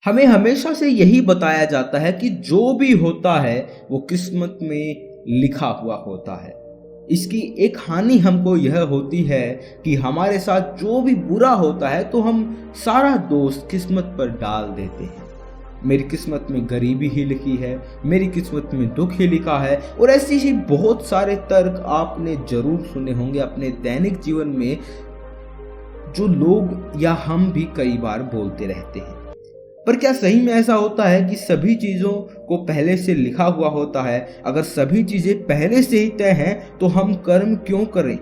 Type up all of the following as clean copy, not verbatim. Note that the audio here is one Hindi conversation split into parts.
हमें हमेशा से यही बताया जाता है कि जो भी होता है वो किस्मत में लिखा हुआ होता है। इसकी एक हानि हमको यह होती है कि हमारे साथ जो भी बुरा होता है तो हम सारा दोष किस्मत पर डाल देते हैं। मेरी किस्मत में गरीबी ही लिखी है, मेरी किस्मत में दुख ही लिखा है, और ऐसे ही बहुत सारे तर्क आपने जरूर सुने होंगे अपने दैनिक जीवन में, जो लोग या हम भी कई बार बोलते रहते हैं। पर क्या सही में ऐसा होता है कि सभी चीज़ों को पहले से लिखा हुआ होता है? अगर सभी चीज़ें पहले से ही तय हैं तो हम कर्म क्यों करें,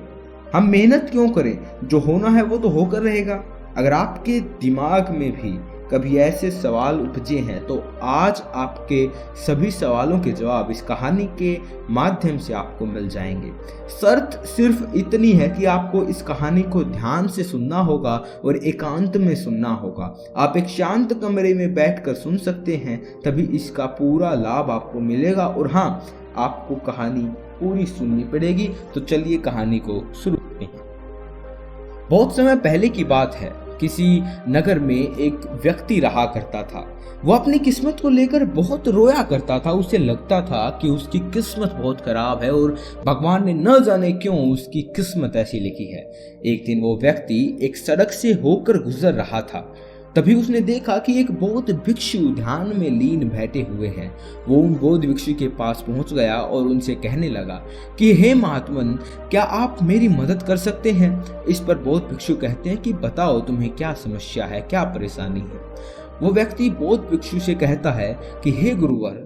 हम मेहनत क्यों करें? जो होना है वो तो होकर रहेगा। अगर आपके दिमाग में भी कभी ऐसे सवाल उपजे हैं तो आज आपके सभी सवालों के जवाब इस कहानी के माध्यम से आपको मिल जाएंगे। शर्त सिर्फ इतनी है कि आपको इस कहानी को ध्यान से सुनना होगा और एकांत में सुनना होगा। आप एक शांत कमरे में बैठकर सुन सकते हैं, तभी इसका पूरा लाभ आपको मिलेगा। और हाँ, आपको कहानी पूरी सुननी पड़ेगी। तो चलिए कहानी को शुरू करते हैं। बहुत समय पहले की बात है, किसी नगर में एक व्यक्ति रहा करता था। वो अपनी किस्मत को लेकर बहुत रोया करता था। उसे लगता था कि उसकी किस्मत बहुत खराब है और भगवान ने न जाने क्यों उसकी किस्मत ऐसी लिखी है। एक दिन वो व्यक्ति एक सड़क से होकर गुजर रहा था। तभी उसने देखा कि एक बौद्ध भिक्षु ध्यान में लीन बैठे हुए हैं। वो उन बौद्ध भिक्षु के पास पहुंच गया और उनसे कहने लगा कि हे महात्मन, क्या आप मेरी मदद कर सकते हैं? इस पर बौद्ध भिक्षु कहते हैं कि बताओ, तुम्हें क्या समस्या है, क्या परेशानी है? वो व्यक्ति बौद्ध भिक्षु से कहता है कि हे गुरुवर,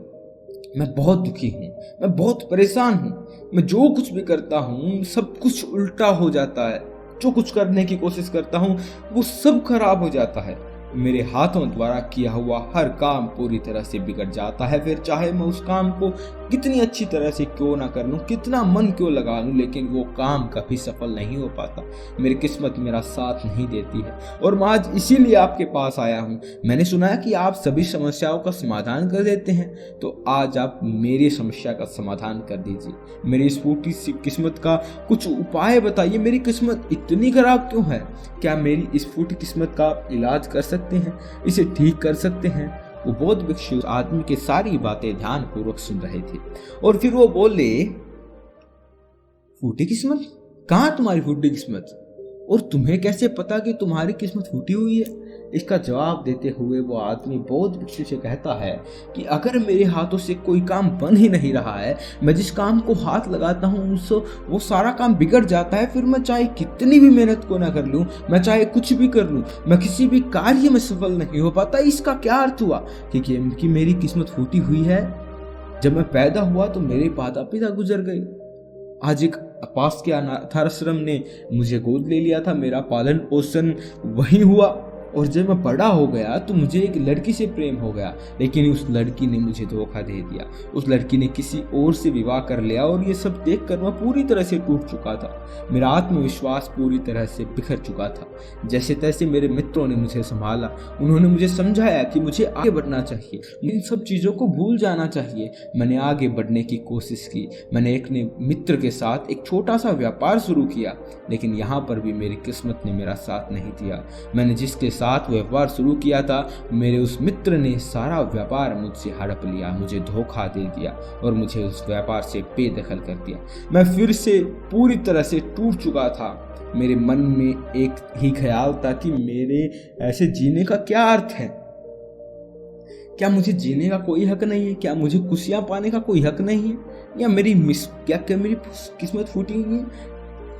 मैं बहुत दुखी हूँ, मैं बहुत परेशान हूँ। मैं जो कुछ भी करता हूँ सब कुछ उल्टा हो जाता है। जो कुछ करने की कोशिश करता हूँ वो सब खराब हो जाता है। मेरे हाथों द्वारा किया हुआ हर काम पूरी तरह से बिगड़ जाता है। फिर चाहे मैं उस काम को कितनी अच्छी तरह से क्यों ना कर लूं, कितना मन क्यों लगा लूं, लेकिन वो काम कभी सफल नहीं हो पाता। मेरी किस्मत मेरा साथ नहीं देती है और मैं आज इसीलिए आपके पास आया हूं। मैंने सुना है कि आप सभी समस्याओं का समाधान कर देते हैं, तो आज आप मेरी समस्या का समाधान कर दीजिए। मेरी इस फूटी सी किस्मत का कुछ उपाय बताइए। मेरी किस्मत इतनी खराब क्यों है? क्या मेरी इस फूटी किस्मत का इलाज कर सकते हैं, इसे ठीक कर सकते हैं? वो बौद्ध भिक्षु आदमी की सारी बातें ध्यान पूर्वक सुन रहे थे और फिर वो बोले, फूटी किस्मत? कहाँ तुम्हारी फूटी किस्मत? और तुम्हें कैसे पता कि तुम्हारी किस्मत फूटी हुई है? इसका जवाब देते हुए वो आदमी बौद्ध भिक्षु से कहता है कि अगर मेरे हाथों से कोई काम बन ही नहीं रहा है, मैं जिस काम को हाथ लगाता हूँ वो सारा काम बिगड़ जाता है। फिर मैं चाहे कितनी भी मेहनत को ना कर लूँ, मैं चाहे कुछ भी कर लूँ, मैं किसी भी कार्य में सफल नहीं हो पाता। इसका क्या अर्थ हुआ कि मेरी किस्मत फूटी हुई है? जब मैं पैदा हुआ तो मेरे माता पिता गुजर गए। आज एक पास के अनाथाश्रम ने मुझे गोद ले लिया था, मेरा पालन पोषण वही हुआ। और जब मैं बड़ा हो गया तो मुझे एक लड़की से प्रेम हो गया, लेकिन उस लड़की ने मुझे धोखा दे दिया। उस लड़की ने किसी और से विवाह कर लिया और ये सब देखकर मैं पूरी तरह से टूट चुका था। मेरा आत्मविश्वास पूरी तरह से बिखर चुका था। जैसे तैसे मेरे मित्रों ने मुझे संभाला, उन्होंने मुझे समझाया कि मुझे आगे बढ़ना चाहिए, इन सब चीज़ों को भूल जाना चाहिए। मैंने आगे बढ़ने की कोशिश की। मैंने एक मित्र के साथ एक छोटा सा व्यापार शुरू किया, लेकिन यहाँ पर भी मेरी किस्मत ने मेरा साथ नहीं दिया। मैंने जिसके साथ व्यापार शुरू किया था, मेरे उस मित्र ने सारा व्यापार मुझसे हड़प लिया, मुझे धोखा दे दिया और मुझे उस व्यापार से बेदखल कर दिया। मैं फिर से पूरी तरह से टूट चुका था। मेरे मन में एक ही ख्याल था कि मेरे ऐसे जीने का क्या अर्थ है? क्या मुझे जीने का कोई हक नहीं है? क्या मुझे खुशियां पाने का कोई हक नहीं है? या मेरी किस्मत फूटी हुई है?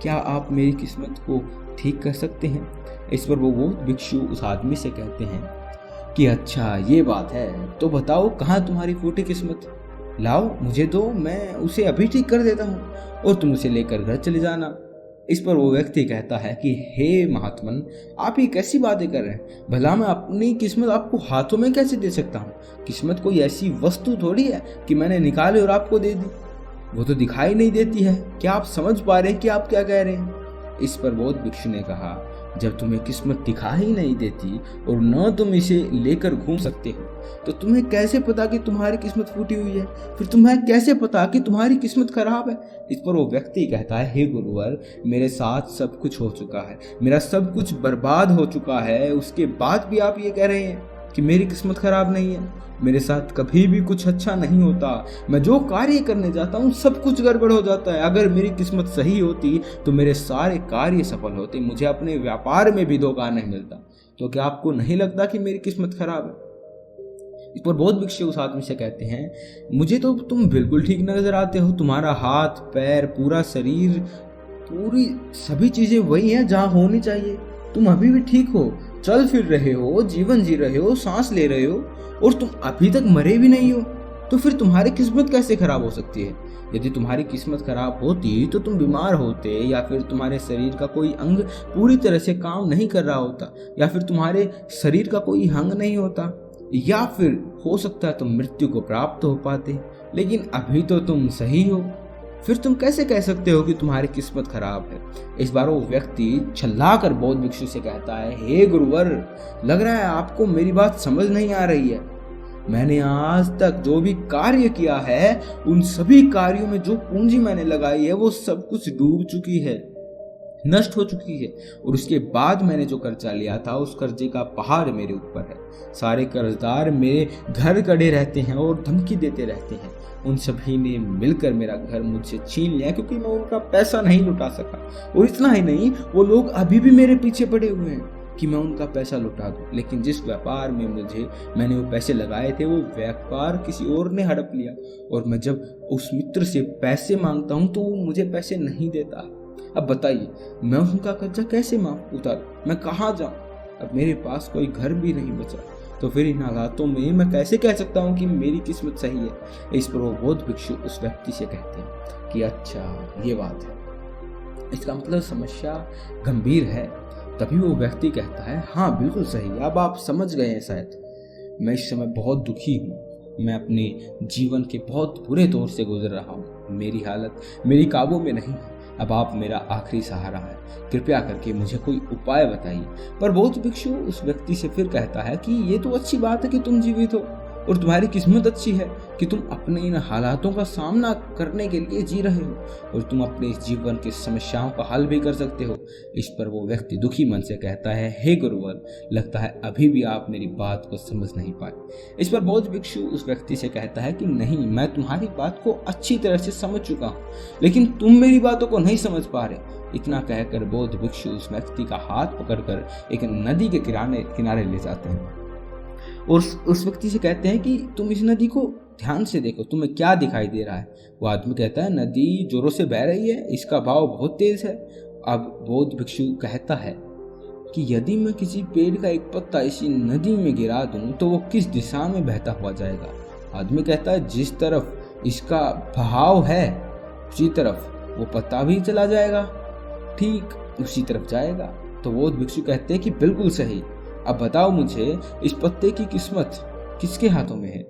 क्या आप मेरी किस्मत को ठीक कर सकते हैं? इस पर वो भिक्षु उस आदमी से कहते हैं कि अच्छा ये बात है, तो बताओ कहाँ तुम्हारी फूटी किस्मत? लाओ मुझे दो, मैं उसे अभी ठीक कर देता हूँ और तुम उसे लेकर घर चले जाना। इस पर वो व्यक्ति कहता है कि हे महात्मन, आप ये कैसी बातें कर रहे हैं? भला मैं अपनी किस्मत आपको हाथों में कैसे दे सकता हूँ? किस्मत कोई ऐसी वस्तु थोड़ी है कि मैंने निकाली और आपको दे दी। वो तो दिखाई नहीं देती है। क्या आप समझ पा रहे हैं कि आप क्या कह रहे हैं? इस पर बौद्ध भिक्षु ने कहा, जब तुम्हें किस्मत दिखाई नहीं देती और न तुम इसे लेकर घूम सकते हो, तो तुम्हें कैसे पता कि तुम्हारी किस्मत फूटी हुई है? फिर तुम्हें कैसे पता कि तुम्हारी किस्मत खराब है? इस पर वो व्यक्ति कहता है, हे गुरुवर, मेरे साथ सब कुछ हो चुका है, मेरा सब कुछ बर्बाद हो चुका है, उसके बाद भी आप ये कह रहे हैं? कि मेरी किस्मत खराब नहीं है, मेरे साथ कभी भी कुछ अच्छा नहीं होता, मैं जो कार्य करने जाता हूँ सब कुछ गड़बड़ हो जाता है। अगर मेरी किस्मत सही होती तो मेरे सारे कार्य सफल होते, मुझे अपने व्यापार में भी धोखा नहीं मिलता। तो क्या आपको नहीं लगता कि मेरी किस्मत खराब है? इस पर बौद्ध भिक्षु उस आदमी से कहते हैं, मुझे तो तुम बिल्कुल ठीक नजर आते हो, तुम्हारा हाथ पैर पूरा शरीर पूरी सभी चीजें वही हैं जहाँ होनी चाहिए, तुम अभी भी ठीक हो, चल फिर रहे हो, जीवन जी रहे हो, सांस ले रहे हो और तुम अभी तक मरे भी नहीं हो। तो फिर तुम्हारी किस्मत कैसे खराब हो सकती है? यदि तुम्हारी किस्मत खराब होती तो तुम बीमार होते, या फिर तुम्हारे शरीर का कोई अंग पूरी तरह से काम नहीं कर रहा होता, या फिर तुम्हारे शरीर का कोई अंग नहीं होता, या फिर हो सकता है तुम मृत्यु को प्राप्त हो पाते, लेकिन अभी तो तुम सही हो। फिर तुम कैसे कह सकते हो कि तुम्हारी किस्मत खराब है? इस बार वो व्यक्ति छल्लाकर बौद्ध भिक्षु से कहता है, हे गुरुवर, लग रहा है आपको मेरी बात समझ नहीं आ रही है। मैंने आज तक जो भी कार्य किया है उन सभी कार्यों में जो पूंजी मैंने लगाई है वो सब कुछ डूब चुकी है, नष्ट हो चुकी है, और उसके बाद मैंने जो कर्जा लिया था उस कर्जे का पहाड़ मेरे ऊपर है। सारे कर्जदार मेरे घर कड़े रहते हैं और धमकी देते रहते हैं, उन सभी ने मिलकर मेरा घर मुझसे छीन लिया क्योंकि मैं उनका पैसा नहीं लुटा सका। और इतना ही नहीं, वो लोग अभी भी मेरे पीछे पड़े हुए हैं कि मैं उनका पैसा लुटा दूं, लेकिन जिस व्यापार में मैंने वो पैसे लगाए थे वो व्यापार किसी और ने हड़प लिया, और मैं जब उस मित्र से पैसे मांगता हूँ तो वो मुझे पैसे नहीं देता। अब बताइए मैं उनका कर्जा कैसे उतारूं? मैं कहाँ जाऊं? अब मेरे पास कोई घर भी नहीं बचा, तो फिर इन हालातों में मैं कैसे कह सकता हूँ कि मेरी किस्मत सही है? इस पर वो बौद्ध भिक्षु उस व्यक्ति से कहते हैं कि अच्छा ये बात है, इसका मतलब समस्या गंभीर है। तभी वो व्यक्ति कहता है, हाँ बिल्कुल सही, अब आप समझ गए हैं शायद। मैं इस समय बहुत दुखी हूँ, मैं अपने जीवन के बहुत बुरे दौर से गुजर रहा हूँ, मेरी हालत मेरी काबू में नहीं है, अब आप मेरा आखिरी सहारा है, कृपया करके मुझे कोई उपाय बताइए। पर बौद्ध भिक्षु उस व्यक्ति से फिर कहता है कि ये तो अच्छी बात है कि तुम जीवित हो और तुम्हारी किस्मत अच्छी है कि तुम अपने इन हालातों का सामना करने के लिए जी रहे हो और तुम अपने इस जीवन की समस्याओं का हल भी कर सकते हो। इस पर वो व्यक्ति दुखी मन से कहता है, हे गुरुवर, लगता है अभी भी आप मेरी बात को समझ नहीं पाए। इस पर बौद्ध भिक्षु उस व्यक्ति से कहता है कि नहीं, मैं तुम्हारी बात को अच्छी तरह से समझ चुका हूँ, लेकिन तुम मेरी बातों को नहीं समझ पा रहे। इतना कहकर बौद्ध भिक्षु उस व्यक्ति का हाथ पकड़कर एक नदी के किनारे ले जाते हैं और उस व्यक्ति से कहते हैं कि तुम इस नदी को ध्यान से देखो, तुम्हें क्या दिखाई दे रहा है? वो आदमी कहता है, नदी जोरों से बह रही है, इसका बहाव बहुत तेज है। अब बौद्ध भिक्षु कहता है कि यदि मैं किसी पेड़ का एक पत्ता इसी नदी में गिरा दूं तो वो किस दिशा में बहता हुआ जाएगा? आदमी कहता है, जिस तरफ इसका बहाव है उसी तरफ वो पत्ता भी चला जाएगा, ठीक उसी तरफ जाएगा। तो बौद्ध भिक्षु कहते हैं कि बिल्कुल सही, अब बताओ मुझे इस पत्ते की किस्मत किसके हाथों में है?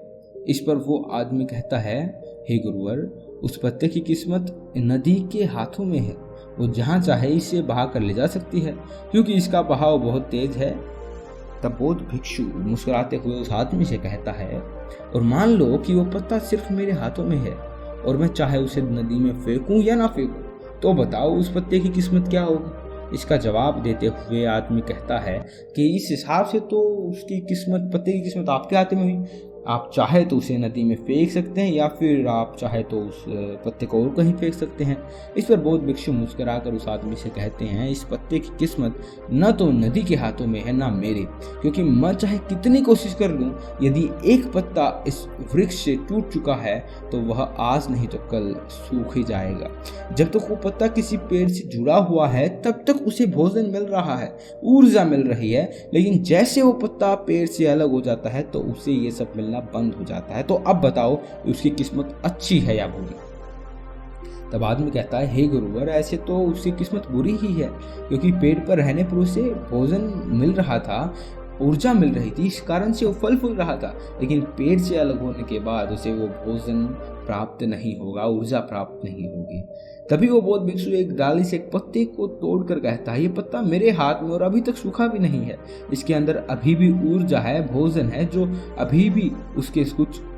इस पर वो आदमी कहता है, हे गुरुवर, उस पत्ते की किस्मत नदी के हाथों में है, वो जहाँ चाहे इसे बहा कर ले जा सकती है क्योंकि इसका बहाव बहुत तेज है। तब बौद्ध भिक्षु मुस्कुराते हुए उस आदमी से कहता है, और मान लो कि वो पत्ता सिर्फ मेरे हाथों में है और मैं चाहे उसे नदी में फेंकूं या ना फेंकूं, तो बताओ उस पत्ते की किस्मत क्या होगी? इसका जवाब देते हुए आदमी कहता है कि इस हिसाब से तो उसकी किस्मत, पत्ते की किस्मत आपके हाथ में हुई। आप चाहे तो उसे नदी में फेंक सकते हैं या फिर आप चाहे तो उस पत्ते को और कहीं फेंक सकते हैं। इस पर बौद्ध भिक्षु मुस्कुराकर उस आदमी से कहते हैं, इस पत्ते की किस्मत न तो नदी के हाथों में है ना मेरे, क्योंकि मैं चाहे कितनी कोशिश कर लूं, यदि एक पत्ता इस वृक्ष से टूट चुका है तो वह आज नहीं तो कल सूख ही जाएगा। जब तक वो पत्ता किसी पेड़ से जुड़ा हुआ है तब तक उसे भोजन मिल रहा है, ऊर्जा मिल रही है, लेकिन जैसे वो पत्ता पेड़ से अलग हो जाता है तो उसे ये सब मिलना बंद हो जाता है। तो अब बताओ उसकी किस्मत अच्छी है या बुरी? तब आदमी कहता है, हे गुरुवर, ऐसे तो उसकी किस्मत बुरी ही है, क्योंकि पेड़ पर रहने पर उसे भोजन मिल रहा था, ऊर्जा मिल रही थी, इस कारण से वो फल फूल रहा था, लेकिन पेड़ से अलग होने के बाद उसे वो भोजन प्राप्त नहीं होगा, ऊर्जा प्राप्त नहीं होगी। तभी वो बौद्ध भिक्षु एक डाली से एक पत्ते को तोड़कर कहता है, ये पत्ता मेरे हाथ में और अभी तक सूखा भी नहीं है, इसके अंदर अभी भी ऊर्जा है, भोजन है जो अभी भी उसके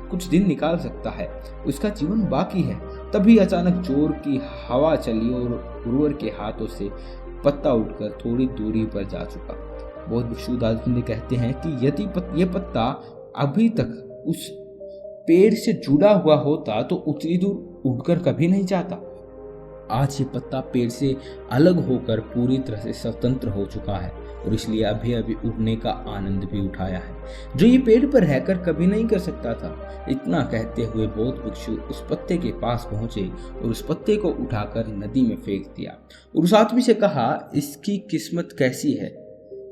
कुछ दिन निकाल सकता है, उसका जीवन बाकी है। तभी अचानक जोर की हवा चली और गुरुवर के हाथों से पत्ता उठकर थोड़ी दूरी पर जा चुका। बौद्ध भिक्षु दार्शनिक कहते हैं कि यदि ये पत्ता अभी तक उस पेड़ से जुड़ा हुआ होता तो उतनी दूर उड़कर कभी नहीं जाता। आज ये पत्ता पेड़ से अलग होकर पूरी तरह से स्वतंत्र हो चुका है और इसलिए अभी अभी उड़ने का आनंद भी उठाया है, जो ये पेड़ पर रहकर कभी नहीं कर सकता था। इतना कहते हुए बौद्ध भिक्षु उस पत्ते के पास पहुंचे और उस पत्ते को उठाकर नदी में फेंक दिया और उस आदमी से कहा, इसकी किस्मत कैसी है?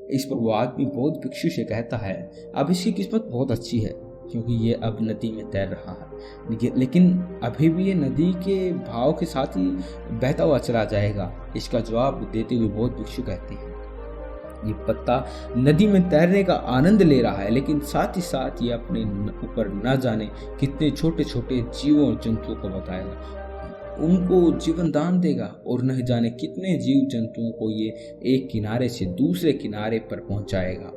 इस पर वो आदमी बौद्ध भिक्षु से कहता है, अब इसकी किस्मत बहुत अच्छी है क्योंकि ये अब नदी में तैर रहा है, लेकिन अभी भी ये नदी के भाव के साथ ही बहता हुआ चला जाएगा। इसका जवाब देते हुए बौद्ध भिक्षु कहते हैं, ये पत्ता नदी में तैरने का आनंद ले रहा है, लेकिन साथ ही साथ ये अपने ऊपर न जाने कितने छोटे छोटे जीवों और जंतुओं को बताएगा, उनको जीवन दान देगा और न जाने कितने जीव जंतुओं को ये एक किनारे से दूसरे किनारे पर पहुंचाएगा।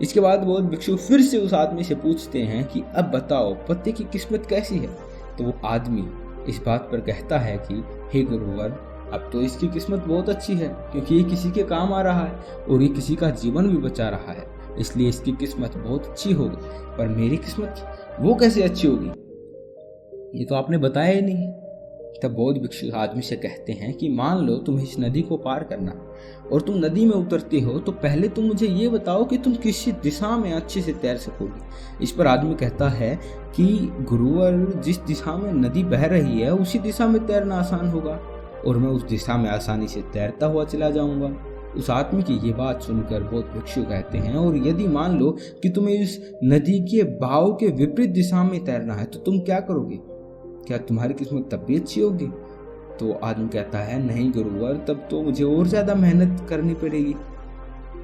इसके बाद बौद्ध भिक्षु फिर से उस आदमी से पूछते हैं कि अब बताओ पत्ते की किस्मत कैसी है? तो वो आदमी इस बात पर कहता है कि हे गुरुवर, अब तो इसकी किस्मत बहुत अच्छी है क्योंकि ये किसी के काम आ रहा है और ये किसी का जीवन भी बचा रहा है, इसलिए इसकी किस्मत बहुत अच्छी होगी। पर मेरी किस्मत वो कैसे अच्छी होगी? ये तो आपने बताया ही नहीं। तब बौद्ध भिक्षु आदमी से कहते हैं कि मान लो तुम्हें इस नदी को पार करना और तुम नदी में उतरते हो, तो पहले तुम मुझे ये बताओ कि तुम किस दिशा में अच्छे से तैर सकोगे। इस पर आदमी कहता है कि गुरुवर, जिस दिशा में नदी बह रही है उसी दिशा में तैरना आसान होगा और मैं उस दिशा में आसानी से तैरता हुआ चला जाऊंगा। उस आदमी की ये बात सुनकर बौद्ध भिक्षु कहते हैं, और यदि मान लो कि तुम्हें इस नदी के बहाव के विपरीत दिशा में तैरना है तो तुम क्या करोगे? क्या तुम्हारी किस्मत तब भी अच्छी होगी? तो आदमी कहता है, नहीं गुरुवर, तब तो मुझे और ज्यादा मेहनत करनी पड़ेगी।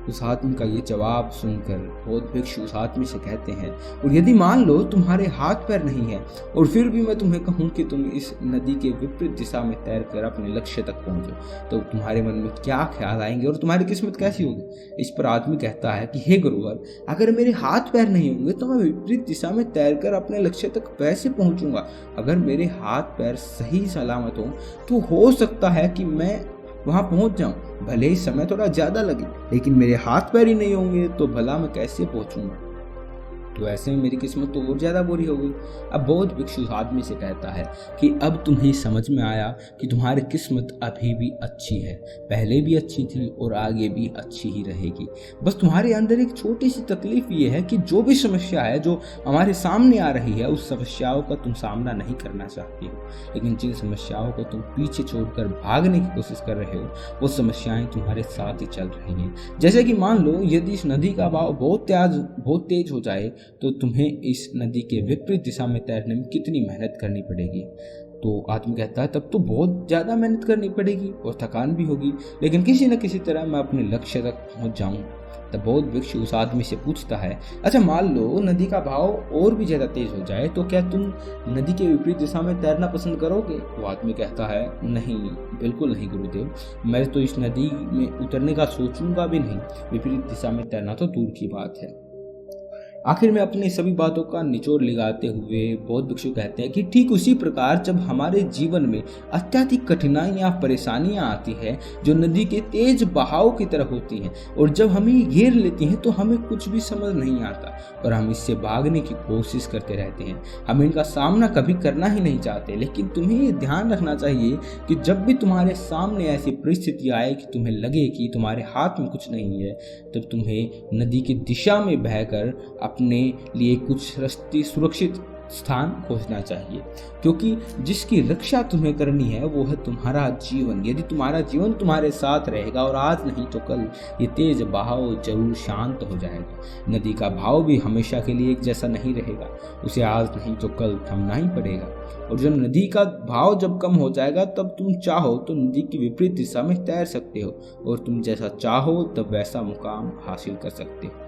उस आदमी का ये जवाब सुनकर बौद्ध भिक्षु उस आदमी से कहते हैं, और यदि मान लो तुम्हारे हाथ पैर नहीं है और फिर भी मैं तुम्हें कहूँ कि तुम इस नदी के विपरीत दिशा में तैरकर अपने लक्ष्य तक पहुंचो, तो तुम्हारे मन में क्या ख्याल आएंगे और तुम्हारी किस्मत कैसी होगी? इस पर आदमी कहता है कि हे गुरुवर, अगर मेरे हाथ पैर नहीं होंगे तो मैं विपरीत दिशा में तैरकर अपने लक्ष्य तक कैसे पहुंचूंगा? अगर मेरे हाथ पैर सही सलामत हो तो हो सकता है कि मैं वहां पहुंच जाऊं, भले ही समय थोड़ा ज्यादा लगे, लेकिन मेरे हाथ पैर ही नहीं होंगे तो भला मैं कैसे पहुंचूंगा? तो ऐसे में मेरी किस्मत तो और ज्यादा बुरी हो गई। अब बौद्ध भिक्षु आदमी से कहता है कि अब तुम्हें समझ में आया कि तुम्हारी किस्मत अभी भी अच्छी है, पहले भी अच्छी थी और आगे भी अच्छी ही रहेगी। बस तुम्हारे अंदर एक छोटी सी तकलीफ ये है कि जो भी समस्या है जो हमारे सामने आ रही है, उस समस्याओं का तुम सामना नहीं करना चाहती हो, लेकिन जिन समस्याओं को तुम पीछे छोड़कर भागने की कोशिश कर रहे हो वो समस्याएं तुम्हारे साथ ही चल रही हैं। जैसे कि मान लो यदि इस नदी का बहाव बहुत तेज हो जाए तो तुम्हें इस नदी के विपरीत दिशा में तैरने में कितनी मेहनत करनी पड़ेगी? तो आदमी कहता है, तब तो बहुत ज़्यादा मेहनत करनी पड़ेगी और थकान भी होगी, लेकिन किसी न किसी तरह मैं अपने लक्ष्य तक पहुंच जाऊं। तब बौद्ध भिक्षु उस आदमी से पूछता है, अच्छा मान लो नदी का बहाव और भी ज़्यादा तेज हो जाए तो क्या तुम नदी के विपरीत दिशा में तैरना पसंद करोगे? वो आदमी कहता है, नहीं, बिल्कुल नहीं गुरुदेव, मैं तो इस नदी में उतरने का सोचूंगा भी नहीं, विपरीत दिशा में तैरना तो दूर की बात है। आखिर में अपनी सभी बातों का निचोड़ लगाते हुए बौद्ध भिक्षु कहते हैं कि ठीक उसी प्रकार जब हमारे जीवन में अत्यधिक कठिनाइयाँ परेशानियाँ आती है जो नदी के तेज बहाव की तरह होती हैं और जब हमें घेर लेती हैं तो हमें कुछ भी समझ नहीं आता और हम इससे भागने की कोशिश करते रहते हैं। हम इनका सामना कभी करना ही नहीं चाहते, लेकिन तुम्हें ये ध्यान रखना चाहिए कि जब भी तुम्हारे सामने ऐसी परिस्थिति आए कि तुम्हें लगे कि तुम्हारे हाथ में कुछ नहीं है, तब तुम्हें नदी की दिशा में बहकर अपने लिए कुछ रास्ते सुरक्षित स्थान खोजना चाहिए, क्योंकि जिसकी रक्षा तुम्हें करनी है वो है तुम्हारा जीवन। यदि तुम्हारा जीवन तुम्हारे साथ रहेगा और आज नहीं तो कल ये तेज बहाव जरूर शांत हो जाएगा। नदी का भाव भी हमेशा के लिए एक जैसा नहीं रहेगा, उसे आज नहीं तो कल थमना ही पड़ेगा। और जब नदी का भाव जब कम हो जाएगा तब तुम चाहो तो नदी की विपरीत दिशा में तैर सकते हो और तुम जैसा चाहो तब वैसा मुकाम हासिल कर सकते हो।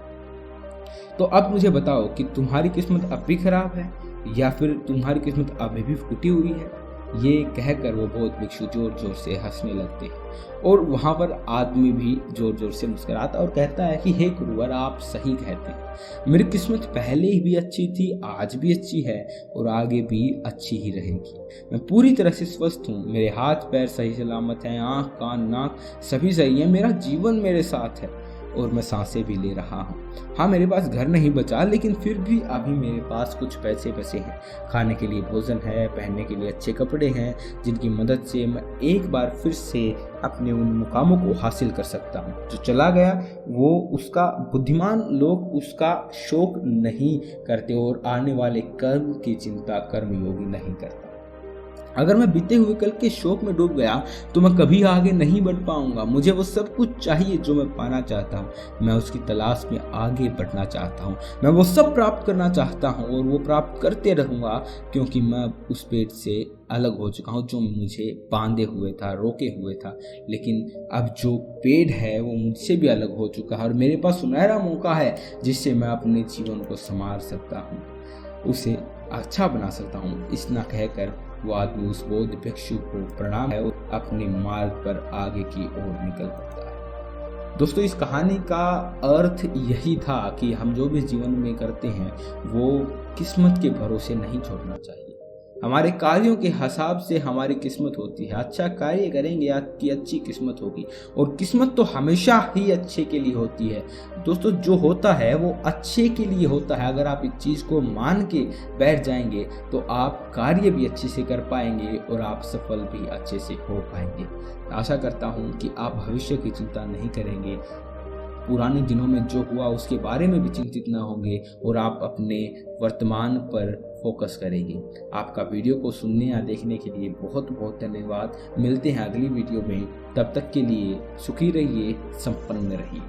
तो अब मुझे बताओ कि तुम्हारी किस्मत अब भी खराब है या फिर तुम्हारी किस्मत अभी भी फूटी हुई है? ये कहकर वो बौद्ध भिक्षु जोर जोर से हंसने लगते हैं और वहाँ पर आदमी भी जोर जोर से मुस्कुराता और कहता है कि हे गुरुवर, आप सही कहते हैं, मेरी किस्मत पहले ही भी अच्छी थी, आज भी अच्छी है और आगे भी अच्छी ही रहेगी। मैं पूरी तरह से स्वस्थ हूँ, मेरे हाथ पैर सही सलामत हैं, आँख कान नाक सभी सही है, मेरा जीवन मेरे साथ है और मैं सांसें भी ले रहा हूँ। हाँ, मेरे पास घर नहीं बचा, लेकिन फिर भी अभी मेरे पास कुछ पैसे बचे हैं। खाने के लिए भोजन है, पहनने के लिए अच्छे कपड़े हैं, जिनकी मदद से मैं एक बार फिर से अपने उन मुकामों को हासिल कर सकता हूँ। जो चला गया वो उसका बुद्धिमान लोग उसका शोक नहीं करते और आने वाले कर्म की चिंता कर्मयोगी नहीं करता। अगर मैं बीते हुए कल के शोक में डूब गया तो मैं कभी आगे नहीं बढ़ पाऊंगा। मुझे वो सब कुछ चाहिए जो मैं पाना चाहता हूँ। मैं उसकी तलाश में आगे बढ़ना चाहता हूँ। मैं वो सब प्राप्त करना चाहता हूँ और वो प्राप्त करते रहूँगा, क्योंकि मैं उस पेड़ से अलग हो चुका हूँ जो मुझे बांधे हुए था, रोके हुए था। लेकिन अब जो पेड़ है वो मुझसे भी अलग हो चुका है और मेरे पास सुनहरा मौका है जिससे मैं अपने जीवन को संवार सकता हूँ, उसे अच्छा बना सकता हूँ। इतना कहकर वो आदमी उस बौद्ध भिक्षु को प्रणाम है और अपने मार्ग पर आगे की ओर निकल पड़ता है। दोस्तों, इस कहानी का अर्थ यही था कि हम जो भी जीवन में करते हैं वो किस्मत के भरोसे नहीं छोड़ना चाहिए। हमारे कार्यों के हिसाब से हमारी किस्मत होती है। अच्छा कार्य करेंगे आपकी अच्छी किस्मत होगी, और किस्मत तो हमेशा ही अच्छे के लिए होती है। दोस्तों, जो होता है वो अच्छे के लिए होता है। अगर आप इस चीज़ को मान के बैठ जाएंगे तो आप कार्य भी अच्छे से कर पाएंगे और आप सफल भी अच्छे से हो पाएंगे। आशा करता हूँ कि आप भविष्य की चिंता नहीं करेंगे, पुराने दिनों में जो हुआ उसके बारे में भी चिंतित न होंगे और आप अपने वर्तमान पर फोकस करेंगे। आपका वीडियो को सुनने या देखने के लिए बहुत बहुत धन्यवाद। मिलते हैं अगली वीडियो में, तब तक के लिए सुखी रहिए, संपन्न रहिए।